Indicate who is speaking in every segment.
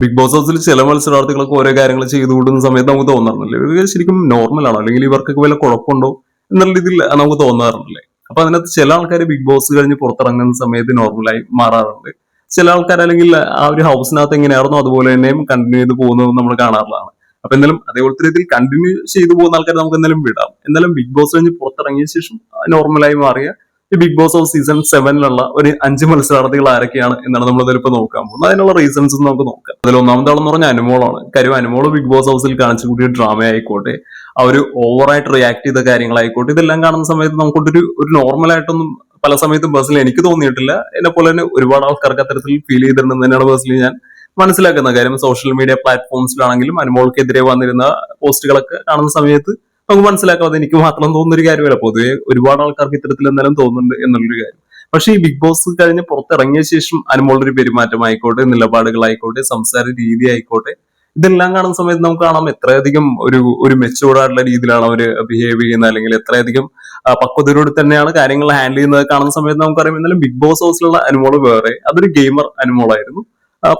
Speaker 1: Big boss ഹൗസിൽ ചില മത്സരാർത്ഥികളൊക്കെ ഓരോ കാര്യങ്ങൾ ചെയ്തു കൂട്ടുന്ന സമയത്ത് നമുക്ക് തോന്നാറുണ്ടല്ലേ ഇവർ ശരിക്കും നോർമൽ ആണോ അല്ലെങ്കിൽ ഇവർക്കൊക്കെ വല്ല കുഴപ്പമുണ്ടോ എന്നുള്ള രീതിയിൽ നമുക്ക് തോന്നാറുണ്ടല്ലേ. അപ്പൊ അതിനകത്ത് ചില ആൾക്കാർ ബിഗ് ബോസ് കഴിഞ്ഞ് പുറത്തിറങ്ങുന്ന സമയത്ത് നോർമലായി മാറാറുണ്ട്. ചില ആൾക്കാർ അല്ലെങ്കിൽ ആ ഒരു ഹൗസിനകത്ത് എങ്ങനെയായിരുന്നു അതുപോലെ തന്നെയും കണ്ടിന്യൂ ചെയ്ത് പോകുന്നതും നമ്മൾ കാണാറുള്ളതാണ്. അപ്പൊ എന്തായാലും അതേപോലത്തെ രീതിയിൽ കണ്ടിന്യൂ ചെയ്തു പോകുന്ന ആൾക്കാർ നമുക്ക് എന്തായാലും വിടാം. എന്നാലും ബിഗ് ബോസ് കഴിഞ്ഞ് പുറത്തിറങ്ങിയ ശേഷം നോർമലായി മാറിയ ഈ ബിഗ് ബോസ് ഹൗസ് സീസൺ 7 ഒരു 5 മത്സരാർത്ഥികൾ ആരൊക്കെയാണ് എന്നാണ് നമ്മൾ ഇതിലിപ്പോ നോക്കാൻ പോകുന്നത്. അതിനുള്ള റീസൺസ് നമുക്ക് നോക്കാം. അതിൽ ഒന്നാമത്തെ ആളെന്ന് പറഞ്ഞാൽ അനുമോളാണ്. കാര്യം അനുമോള് ബിഗ് ബോസ് ഹൗസിൽ കാണിച്ചു കൂടിയ ഡ്രാമ ആയിക്കോട്ടെ, ആ ഒരു ഓവറായിട്ട് റിയാക്ട് ചെയ്ത കാര്യങ്ങളായിക്കോട്ടെ, ഇതെല്ലാം കാണുന്ന സമയത്ത് നമുക്കൊരു നോർമൽ ആയിട്ടൊന്നും പല സമയത്തും പേഴ്സണലി എനിക്ക് തോന്നിയിട്ടില്ല. എന്നെ പോലെ തന്നെ ഒരുപാട് ആൾക്കാർക്ക് അത്തരത്തിൽ ഫീൽ ചെയ്തിട്ടുണ്ടെന്ന് തന്നെയാണ് പേഴ്സണലി ഞാൻ മനസ്സിലാക്കുന്ന കാര്യം. സോഷ്യൽ മീഡിയ പ്ലാറ്റ്ഫോംസിലാണെങ്കിലും അനുമോൾക്കെതിരെ വന്നിരുന്ന പോസ്റ്റുകളൊക്കെ കാണുന്ന സമയത്ത് നമുക്ക് മനസ്സിലാക്കാം അത് എനിക്ക് മാത്രം തോന്നുന്ന ഒരു കാര്യമല്ല. പൊതുവെ ഒരുപാട് ആൾക്കാർക്ക് ഇത്തരത്തിൽ എന്തായാലും തോന്നുന്നുണ്ട് എന്നുള്ളൊരു കാര്യം. പക്ഷേ ഈ ബിഗ് ബോസ് കഴിഞ്ഞ് പുറത്തിറങ്ങിയ ശേഷം അനുമോളുടെ ഒരു പെരുമാറ്റമായിക്കോട്ടെ, നിലപാടുകളായിക്കോട്ടെ, സംസാര രീതി ആയിക്കോട്ടെ, ഇതെല്ലാം കാണുന്ന സമയത്ത് നമുക്ക് കാണാം എത്രയധികം ഒരു മെച്ചൂർഡ് ആയിട്ടുള്ള രീതിയിലാണ് അവർ ബിഹേവ് ചെയ്യുന്നത്, അല്ലെങ്കിൽ എത്രയധികം പക്വതയോട് തന്നെയാണ് കാര്യങ്ങൾ ഹാൻഡിൽ ചെയ്യുന്നത് കാണുന്ന സമയത്ത് നമുക്കറിയാം. എന്നാലും ബിഗ് ബോസ് ഹൗസിലുള്ള അനുമോള് വേറെ, അതൊരു ഗെയിമർ അനുമോളായിരുന്നു.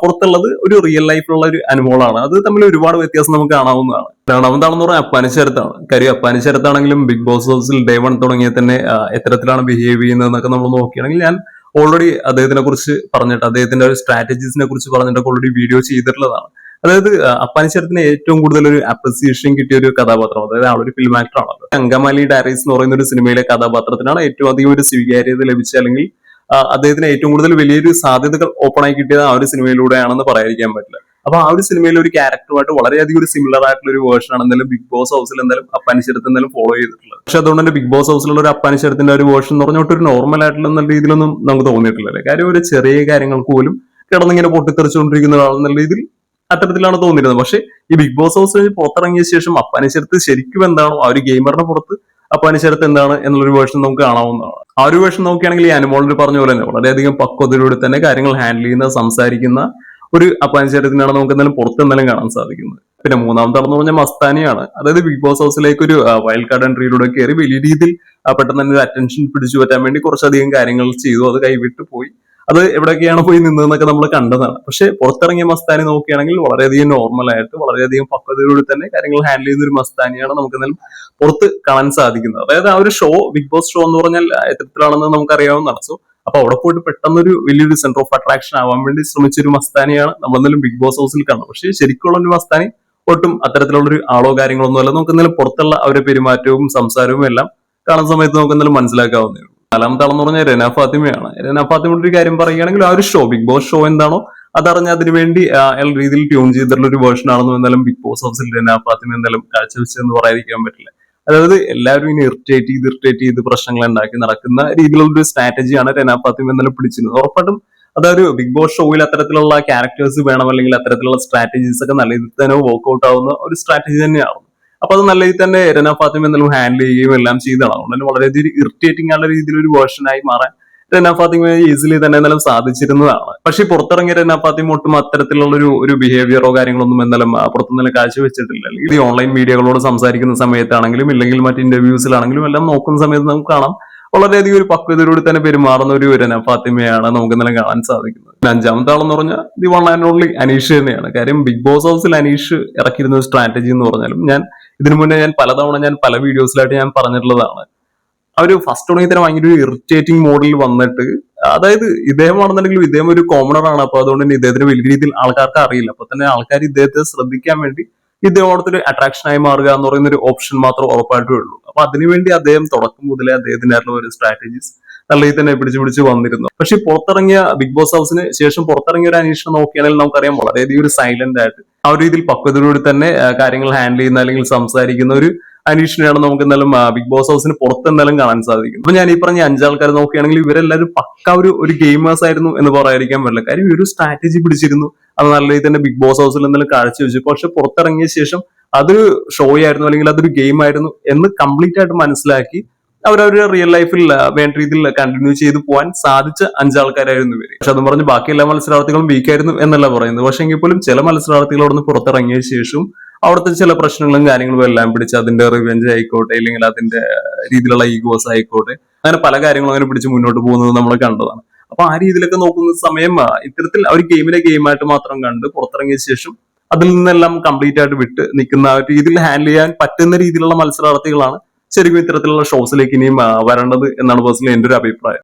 Speaker 1: പുറത്തുള്ളത് ഒരു റിയൽ ലൈഫിലുള്ള ഒരു അനുമോളാണ്. അത് തമ്മിൽ ഒരുപാട് വ്യത്യാസം നമുക്ക് കാണാവുന്നതാണ്. രണ്ടാമതാണെന്ന് പറഞ്ഞാൽ അപ്പാനിശരത്താണ്. കാര്യം അപ്പാനിശരത്താണെങ്കിലും ബിഗ് ബോസ് ഹൗസിൽ ഡേ 1 തുടങ്ങിയ തന്നെ എത്തരത്തിലാണ് ബിഹേവ് ചെയ്യുന്നതെന്നൊക്കെ നമ്മൾ നോക്കുകയാണെങ്കിൽ ഞാൻ ഓൾറെഡി അദ്ദേഹത്തിനെ കുറിച്ച് പറഞ്ഞിട്ട്, അദ്ദേഹത്തിന്റെ ഒരു സ്ട്രാറ്റജീസിനെ കുറിച്ച് പറഞ്ഞിട്ടൊക്കെ ഓൾറെഡി വീഡിയോ ചെയ്തിട്ടുള്ളതാണ്. അതായത് അപ്പാനിശരത്തിന് ഏറ്റവും കൂടുതൽ ഒരു അപ്രിസിയേഷൻ കിട്ടിയ ഒരു കഥാപാത്രം, അതായത് ആളൊരു ഫിലിം ആക്ടർ ആണല്ലോ. അങ്കമാലി ഡയറീസ് എന്ന് പറയുന്ന ഒരു സിനിമയിലെ കഥാപാത്രത്തിനാണ് ഏറ്റവും അധികം ഒരു സ്വീകാര്യത ലഭിച്ച, അല്ലെങ്കിൽ അദ്ദേഹത്തിന് ഏറ്റവും കൂടുതൽ വലിയൊരു സാധ്യതകൾ ഓപ്പൺ ആയി കിട്ടിയത് ആ ഒരു സിനിമയിലൂടെയാണെന്ന് പറയാതിരിക്കാൻ പറ്റില്ല. അപ്പൊ ആ ഒരു സിനിമയിലെ ഒരു ക്യാരക്ടറുമായിട്ട് വളരെയധികം ഒരു സിമിലർ ആയിട്ടുള്ള ഒരു വേർഷൻ ആണ് എന്തായാലും ബിഗ് ബോസ് ഹൗസിൽ എന്തായാലും അപ്പാനിശരത്ത് എന്തായാലും ഫോളോ ചെയ്തിട്ടുള്ളത്. പക്ഷെ അതുകൊണ്ട് തന്നെ ബിഗ് ബോസ് ഹൗസിലുള്ള ഒരു അപ്പാനിശരത്തിന്റെ ഒരു വേർഷൻ എന്ന് പറഞ്ഞിട്ട് ഒരു നോർമൽ ആയിട്ടുള്ള രീതിയിലൊന്നും നമുക്ക് തോന്നിയിട്ടില്ല. കാര്യം ഒരു ചെറിയ കാര്യങ്ങൾക്ക് പോലും കിടന്നിങ്ങനെ പൊട്ടിത്തെറിച്ചുകൊണ്ടിരിക്കുന്ന ഒരാളെന്നുള്ള രീതിയിൽ അത്തരത്തിലാണ് തോന്നിയിരുന്നത്. പക്ഷെ ഈ ബിഗ് ബോസ് ഹൗസ് പുറത്തിറങ്ങിയ ശേഷം അപ്പാനിശരത്ത് ശരിക്കും എന്താണോ ആ ഒരു ഗെയിമറിന്റെ പുറത്ത് അപ്പാനിശരത്ത് എന്താണ് എന്നുള്ളൊരു വേർഷൻ നമുക്ക് കാണാവുന്നതാണ്. ആ ഒരു വേർഷൻ നോക്കുകയാണെങ്കിൽ ഈ അനുമോളിൽ പറഞ്ഞ പോലെ തന്നെ വളരെയധികം പക്വതയോടെ തന്നെ കാര്യങ്ങൾ ഹാൻഡിൽ ചെയ്യുന്ന, സംസാരിക്കുന്ന ഒരു അപ്പാനിശരത്തിനാണ് നമുക്ക് എന്തായാലും പുറത്ത് എന്തായാലും കാണാൻ സാധിക്കുന്നത്. പിന്നെ മൂന്നാമത്തെ ആളെന്ന് പറഞ്ഞാൽ മസ്താനിയാണ്. അതായത് ബിഗ് ബോസ് ഹൗസിലേക്ക് ഒരു വൈൽഡ് കാർഡ് എൻട്രിയിലൂടെ കയറി വലിയ രീതിയിൽ പെട്ടെന്ന് തന്നെ ഒരു അറ്റൻഷൻ പിടിച്ചു പറ്റാൻ വേണ്ടി കുറച്ചധികം കാര്യങ്ങൾ ചെയ്തു. അത് കൈവിട്ട് പോയി. അത് എവിടെയൊക്കെയാണ് പോയി നിന്നതെന്നൊക്കെ നമ്മൾ കണ്ടതാണ്. പക്ഷെ പുറത്തിറങ്ങിയ മസ്താനി നോക്കുകയാണെങ്കിൽ വളരെയധികം നോർമലായിട്ട് വളരെയധികം പക്വതയോടെ തന്നെ കാര്യങ്ങൾ ഹാൻഡിൽ ചെയ്യുന്ന ഒരു മസ്താനിയാണ് നമുക്ക് എന്തായാലും പുറത്ത് കാണാൻ സാധിക്കുന്നത്. അതായത് ആ ഒരു ഷോ, ബിഗ് ബോസ് ഷോ എന്ന് പറഞ്ഞാൽ എത്തരത്തിലാണെന്ന് നമുക്ക് അറിയാവുന്നതാണ്. സോ അപ്പൊ അവിടെ പോയിട്ട് പെട്ടെന്നൊരു വലിയൊരു സെന്റർ ഓഫ് അട്രാക്ഷൻ ആവാൻ വേണ്ടി ശ്രമിച്ച ഒരു മസ്താനിയാണ് നമ്മൾ എന്തായാലും ബിഗ് ബോസ് ഹൗസിൽ കാണുന്നത്. പക്ഷേ ശരിക്കുള്ള ഒരു മസ്താനി ഒട്ടും അത്തരത്തിലുള്ള ഒരു ആളോ കാര്യങ്ങളൊന്നും അല്ല. നമുക്ക് എന്തായാലും പുറത്തുള്ള അവരുടെ പെരുമാറ്റവും സംസാരവും എല്ലാം കാണുന്ന സമയത്ത് നമുക്ക് എന്തായാലും മനസ്സിലാക്കാവുന്നേ ഉള്ളൂ. നാലാമത്തെ ആളെന്ന് പറഞ്ഞാൽ രന ഫാത്തിമയാണ്. രന ഫാത്തിമയുടെ ഒരു കാര്യം പറയുകയാണെങ്കിൽ ആ ഒരു ഷോ, ബിഗ് ബോസ് ഷോ എന്താണോ അതറിഞ്ഞ് അതിനു വേണ്ടി രീതിയിൽ ട്യൂൺ ചെയ്തിട്ടുള്ള ഒരു വേർഷൻ ആണെന്നും എന്തായാലും ബിഗ് ബോസ് ഹൗസിൽ രന ഫാത്തിമ എന്തായാലും കാഴ്ചവെച്ചതെന്ന് പറയാതിരിക്കാൻ പറ്റില്ല. അതായത് എല്ലാവരും ഇനി ഇറിറ്റേറ്റ് ചെയ്ത് പ്രശ്നങ്ങൾ ഉണ്ടാക്കി നടക്കുന്ന രീതിയിലുള്ള ഒരു സ്ട്രാറ്റജിയാണ് രന ഫാത്തിമ എന്തായാലും പിടിച്ചിരുന്നത്. ഉറപ്പായിട്ടും അതൊരു ബിഗ് ബോസ് ഷോയിൽ അത്തരത്തിലുള്ള ക്യാരക്ടേഴ്സ് വേണം, അല്ലെങ്കിൽ അത്തരത്തിലുള്ള സ്ട്രാറ്റജീസ് ഒക്കെ നല്ല രീതിയിൽ തന്നെ വർക്ക്ഔട്ട് ആവുന്ന ഒരു സ്ട്രാറ്റജി തന്നെയാണ്. അപ്പൊ അത് നല്ല രീതിയിൽ തന്നെ രന ഫാത്തിമ എന്തായാലും ഹാൻഡിൽ ചെയ്യുകയും എല്ലാം ചെയ്തതാണ്. അതുകൊണ്ട് തന്നെ വളരെയധികം ഇറിറ്റേറ്റിംഗ് ആയുള്ള രീതിയിൽ ഒരു വേർഷനായി മാറാൻ രന ഫാത്തിമ ഈസിലി തന്നെ എന്തായാലും സാധിച്ചിരുന്നതാണ്. പക്ഷെ പുറത്തിറങ്ങിയ രന ഫാത്തിമ ഒട്ടും അത്തരത്തിലുള്ള ഒരു ബിഹേവിയറോ കാര്യങ്ങളൊന്നും എന്തായാലും പുറത്തുനിന്ന് കാഴ്ചവെച്ചിട്ടില്ല. അല്ലെങ്കിൽ ഈ ഓൺലൈൻ മീഡിയകളോട് സംസാരിക്കുന്ന സമയത്താണെങ്കിലും ഇല്ലെങ്കിൽ മറ്റ് ഇന്റർവ്യൂസിലാണെങ്കിലും എല്ലാം നോക്കുന്ന സമയത്ത് നമുക്ക് കാണാം വളരെയധികം ഒരു പക്വതയോടെ തന്നെ പെരുമാറുന്ന ഒരു രന ഫാത്തിമയാണ് നമുക്ക് ഇന്നലെ കാണാൻ സാധിക്കുന്നത്. അഞ്ചാമത്തെ ആളെന്ന് പറഞ്ഞാൽ the one and only Aneesh തന്നെയാണ്. കാര്യം ബിഗ് ബോസ് ഹൗസിൽ അനീഷ് ഇറക്കിയിരുന്ന സ്ട്രാറ്റജി എന്ന് പറഞ്ഞാലും ഇതിനു മുന്നേ ഞാൻ പല വീഡിയോസിലായിട്ട് ഞാൻ പറഞ്ഞിട്ടുള്ളതാണ്. ഒരു ഫസ്റ്റ് തുടങ്ങി തന്നെ ഭയങ്കര ഒരു ഇറിറ്റേറ്റിംഗ് മോഡിൽ വന്നിട്ട്, അതായത് ഇദ്ദേഹമാണെന്നുണ്ടെങ്കിലും ഇദ്ദേഹം ഒരു കോമണർ ആണ്. അപ്പൊ അതുകൊണ്ട് തന്നെ ഇദ്ദേഹത്തിന് വലിയ രീതിയിൽ ആൾക്കാർക്ക് അറിയില്ല. അപ്പൊ തന്നെ ആൾക്കാർ ഇദ്ദേഹത്തെ ശ്രദ്ധിക്കാൻ വേണ്ടി ഇദ്ദേഹത്തോടൊരു അട്രാക്ഷൻ ആയി മാറുക എന്ന് പറയുന്ന ഒരു ഓപ്ഷൻ മാത്രം ഉറപ്പായിട്ടേ ഉള്ളൂ. അപ്പൊ അതിനുവേണ്ടി അദ്ദേഹം തുടക്കം മുതലേ അദ്ദേഹത്തിനായിട്ടുള്ള ഒരു സ്ട്രാറ്റജീസ് നല്ല രീതിയിൽ തന്നെ പിടിച്ചു വന്നിരുന്നു. പക്ഷെ പുറത്തിറങ്ങിയ ബിഗ് ബോസ് ഹൗസിന് ശേഷം പുറത്തിറങ്ങിയ ഒരു അന്വേഷണം നോക്കിയാണെങ്കിൽ നമുക്കറിയാം വളരെയധികം ഒരു സൈലന്റ് ആയിട്ട് ആ ഒരു രീതിയിൽ പക്വതയോടെ തന്നെ കാര്യങ്ങൾ ഹാൻഡിൽ ചെയ്യുന്ന അല്ലെങ്കിൽ സംസാരിക്കുന്ന ഒരു അനീഷിനെയാണ് നമുക്ക് എന്തായാലും ബിഗ് ബോസ് ഹൗസിന് പുറത്ത് എന്തായാലും കാണാൻ സാധിക്കും. അപ്പൊ ഞാൻ ഈ പറഞ്ഞ 5 ആൾക്കാർ നോക്കുകയാണെങ്കിൽ ഇവരെല്ലാവരും പക്ക ഒരു ഗെയിമേഴ്സ് ആയിരുന്നു എന്ന് പറയാതിരിക്കാൻ പറ്റില്ല. കാര്യം ഒരു സ്ട്രാറ്റജി പിടിച്ചിരുന്നു, അത് നല്ല രീതിയിൽ തന്നെ ബിഗ് ബോസ് ഹൗസിൽ എന്തായാലും കാഴ്ചവെച്ചു. പക്ഷെ പുറത്തിറങ്ങിയ ശേഷം അതൊരു ഷോ ആയിരുന്നു അല്ലെങ്കിൽ അതൊരു ഗെയിം ആയിരുന്നു എന്ന് കംപ്ലീറ്റ് ആയിട്ട് മനസ്സിലാക്കി അവരവരുടെ റിയൽ ലൈഫിൽ വേണ്ട രീതിയിൽ കണ്ടിന്യൂ ചെയ്ത് പോകാൻ സാധിച്ച 5 ആൾക്കാരായിരുന്നു ഇവര്. പക്ഷെ അതും പറഞ്ഞ് ബാക്കി എല്ലാ മത്സരാർത്ഥികളും വീക്കായിരുന്നു എന്നല്ല പറയുന്നത്. പക്ഷെ എങ്കിൽ പോലും ചില മത്സരാർത്ഥികൾ അവിടെ നിന്ന് പുറത്തിറങ്ങിയ ശേഷം അവിടുത്തെ ചില പ്രശ്നങ്ങളും കാര്യങ്ങളും എല്ലാം പിടിച്ച് അതിന്റെ റിവെഞ്ച് ആയിക്കോട്ടെ, അല്ലെങ്കിൽ അതിന്റെ രീതിയിലുള്ള ഈഗോസ് ആയിക്കോട്ടെ, അങ്ങനെ പല കാര്യങ്ങളും അങ്ങനെ പിടിച്ച് മുന്നോട്ട് പോകുന്നത് നമ്മൾ കണ്ടതാണ്. അപ്പൊ ആ രീതിയിലൊക്കെ നോക്കുന്ന സമയം ഇത്തരത്തിൽ അവർ ഗെയിമിനെ ഗെയിമായിട്ട് മാത്രം കണ്ട് പുറത്തിറങ്ങിയ ശേഷം അതിൽ നിന്നെല്ലാം കംപ്ലീറ്റ് ആയിട്ട് വിട്ട് നിൽക്കുന്ന ആ ഒരു രീതിയിൽ ഹാൻഡിൽ ചെയ്യാൻ പറ്റുന്ന രീതിയിലുള്ള മത്സരാർത്ഥികളാണ് ശരിക്കും ഇത്തരത്തിലുള്ള ഷോസിലേക്ക് ഇനിയും വരേണ്ടത് എന്നാണ് പേഴ്സണലി എന്റെ ഒരു അഭിപ്രായം.